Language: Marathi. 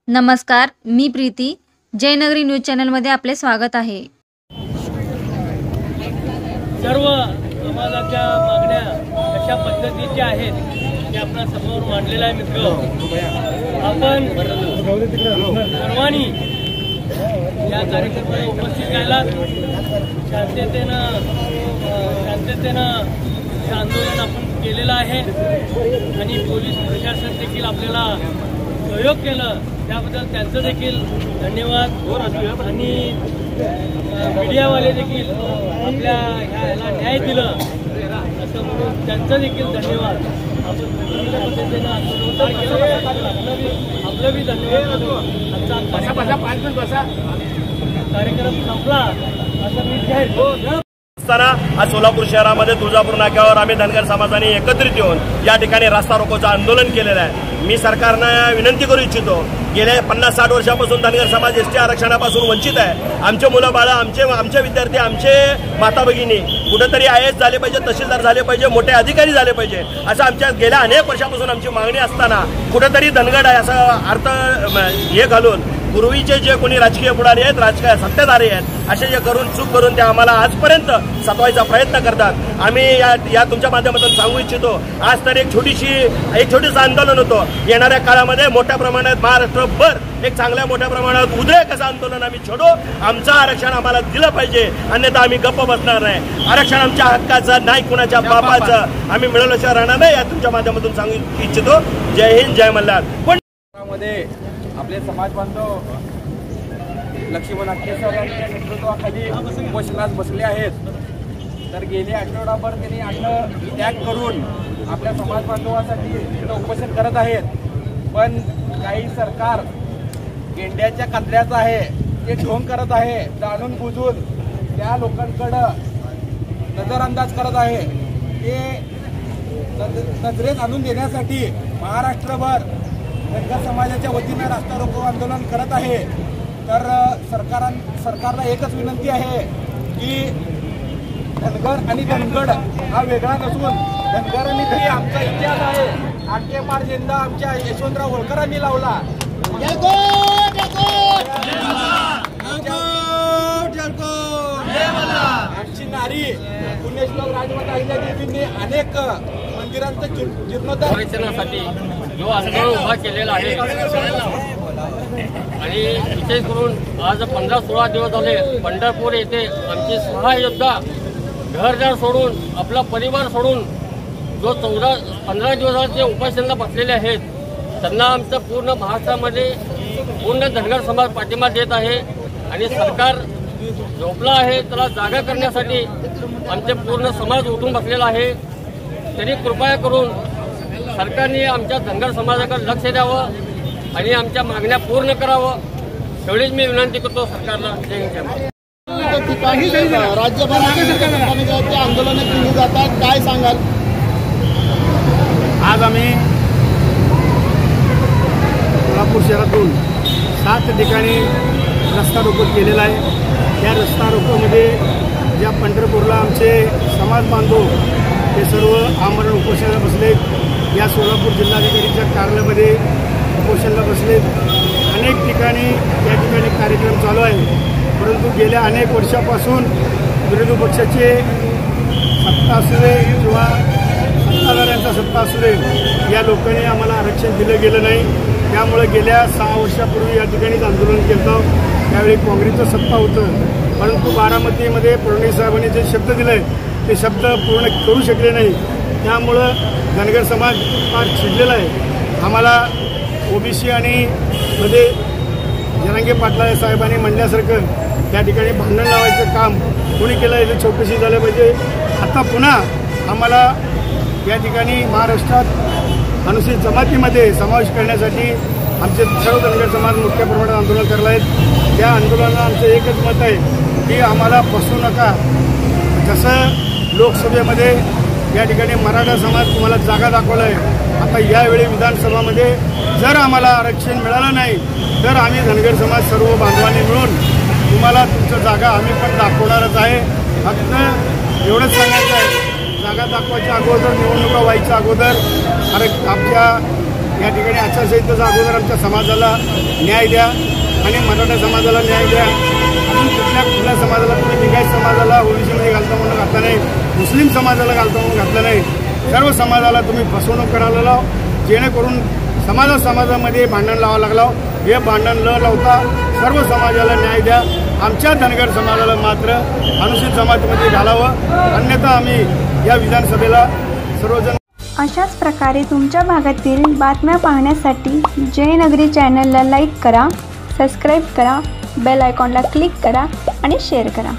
नमस्कार, मी प्रीती. जयनगरी न्यूज चॅनलमध्ये आपले स्वागत आहे. सर्व समाजाच्या मागण्या अशा पद्धतीच्या आहेत की आपल्या समोर मांडलेला आहे. मित्र, आपण सर्वांनी या कार्यक्रमाला उपस्थित राहिला. शांततेनं हे आंदोलन आपण केलेलं आहे आणि पोलीस प्रशासन देखील आपल्याला सहयोग केलं, त्याबद्दल त्यांचं देखील धन्यवाद. आणि मीडियावाले देखील आपल्या ह्याला न्याय दिलं असं म्हणून त्यांचं देखील धन्यवाद. आपण चांगल्या पद्धतीनं आपलं बी धन्यवाद. आमचा कार्यक्रम संपला असं मी जाहीर आज सोलापूर शहरामध्ये तुळजापूर नाक्यावर आम्ही धनगर समाजाने एकत्रित येऊन या ठिकाणी रास्ता रोकोचं आंदोलन केलेलं आहे. मी सरकारनं विनंती करू इच्छितो, गेल्या 50-60 वर्षापासून धनगर समाज एसटी आरक्षणापासून वंचित आहे. आमचे मुलं बाळं, आमचे विद्यार्थी, आमचे माता भगिनी कुठेतरी IAS झाले पाहिजे, तहसीलदार झाले पाहिजे, मोठे अधिकारी झाले पाहिजे, असं आमच्या गेल्या अनेक वर्षापासून आमची मागणी असताना कुठेतरी धनगड आहे असं अर्थ हे घालून पूर्वीचे जे कोणी राजकीय पुढारी आहेत, राजकीय सत्ताधारी आहेत, असे जे करून चूक करून ते आम्हाला आजपर्यंत सतवायचा प्रयत्न करतात. आम्ही या तुमच्या माध्यमातून सांगू इच्छितो, आज तर एक छोटीसं आंदोलन होतं. येणाऱ्या काळामध्ये मोठ्या प्रमाणात महाराष्ट्रभर एक चांगल्या मोठ्या प्रमाणात उद्रेक असं आंदोलन आम्ही छेडू. आमचं आरक्षण आम्हाला दिलं पाहिजे, अन्यथा आम्ही गप्प बसणार नाही. आरक्षण आमच्या हक्काचं नाही, कुणाच्या बापाचं. आम्ही मिळवल्याशिवाय राहणार नाही. या तुमच्या माध्यमातून सांगू इच्छितो. जय हिंद, जय मल्हार. आपले समाज बांधव लक्ष्मण अटकेसर यांच्या नेतृत्वाखाली उपोषणास बसले आहेत. तर गेले आठवडाभर त्यांनी अन्न त्याग करून आपल्या समाज बांधवासाठी उपोषण करत आहेत. पण काही सरकार गेंड्याच्या कांद्र्याचं आहे, ते ढोंग करत आहे. जाणून बुजून त्या लोकांकडं नजरअंदाज करत आहे. ते नजरेत आणून देण्यासाठी महाराष्ट्रभर धनगर समाजाच्या वतीनं रास्ता रोको आंदोलन करत आहे. तर सरकारला एकच विनंती आहे की धनगर आणि धनगड हा वेगळा नसून धनगर आणि घरी आमचा इतिहास आहे. आटकेपार झेंडा आमच्या यशवंतराव होळकरांनी लावला. आमची नारी पुण्यश्लोक राजमाता अहिल्यादेवींनी अनेक मंदिरांचं जीर्णोद्धार जो आंदोलन उभा केलेला आहे आणि विशेष करून आज 15-16 दिवस झाले पंढरपूर येथे आमचे 6 योद्धा घरदार सोडून आपला परिवार सोडून जो 15 दिवस झाले ते उपासनेला बसलेले आहेत. त्यांना आमचं पूर्ण महाराष्ट्रामध्ये पूर्ण धनगर समाज पाठिंबा देत आहे आणि सरकार झोपला आहे त्याला जागा करण्यासाठी आमचे पूर्ण समाज उठून बसलेला आहे. तरी कृपया करून सरकारने आमच्या धनगर समाजाकडे लक्ष द्यावं आणि आमच्या मागण्या पूर्ण करावं, एवढीच मी विनंती करतो सरकारला. राज्यभरात आंदोलन केली जातात, काय सांगाल? आज आम्ही सोलापूर शहरातून 7 ठिकाणी रस्ता रोको केलेला आहे. त्या रस्ता रोकोमध्ये ज्या पंढरपूरला आमचे समाज बांधव हे सर्व आमरण उपोषणाला बसले, या सोलापूर जिल्हाधिकारीच्या कार्यालयामध्ये उपोषणाला बसले. अनेक ठिकाणी या ठिकाणी कार्यक्रम चालू आहे. परंतु गेल्या अनेक वर्षापासून विरोधी पक्षाचे सत्ता असू दे किंवा सत्ताधाऱ्यांचा सत्ता असू दे, या लोकांनी आम्हाला आरक्षण दिलं गेलं नाही. त्यामुळे गेल्या 6 वर्षापूर्वी या ठिकाणीच आंदोलन केलं होतं. त्यावेळी काँग्रेसचं सत्ता होतं. परंतु बारामतीमध्ये फडणवीस साहेबांनी जे शब्द दिले ते शब्द पूर्ण करू शकले नाही. त्यामुळं धनगर समाज फार चिडलेला आहे. आम्हाला OBC आणि मध्ये जरांगे पाटील साहेबांनी म्हणल्यासारखं त्या ठिकाणी भांडण लावायचं काम कोणी केलं याची चौकशी झाली पाहिजे. आता पुन्हा आम्हाला या ठिकाणी महाराष्ट्रात अनुसूचित जमातीमध्ये समावेश करण्यासाठी आमचे सर्व धनगर समाज मोठ्या प्रमाणात आंदोलन करत आहेत. त्या आंदोलनाला आमचं एकच मत आहे की आम्हाला फसवू नका. जसं लोकसभेमध्ये या ठिकाणी मराठा समाज तुम्हाला जागा दाखवला आहे, आता यावेळी विधानसभामध्ये जर आम्हाला आरक्षण मिळालं नाही तर आम्ही धनगर समाज सर्व बांधवांनी मिळून तुम्हाला तुमचं जागा आम्ही पण दाखवणारच आहे. फक्त एवढंच सांगायचं आहे, जागा दाखवायच्या अगोदर, निवडणुका व्हायच्या अगोदर आमच्या या ठिकाणी आचारसंहितेचा अगोदर आमच्या समाजाला न्याय द्या आणि मराठा समाजाला न्याय द्या. अजून कुठल्या समाजाला तुम्ही लिंगायत समाजाला ओबीसीमध्ये घालता म्हणून घातला नाही, मुस्लिम समाजाला घालता म्हणून घातलं नाही. सर्व समाजाला तुम्ही फसवणूक करायला लाव, जेणेकरून समाजामध्ये भांडण लावावं लागलं. हे भांडण न लावता सर्व समाजाला न्याय द्या. आमच्या धनगर समाजाला मात्र अनुसूचित जमातीमध्ये घालावं, अन्यथा आम्ही या विधानसभेला सर्वजण. अशाच प्रकारे तुमच्या भागातील बातम्या पाहण्यासाठी जयनगरी चॅनलला लाईक करा, सबस्क्राईब करा, बेल आयकॉनला क्लिक करा आणि शेअर करा.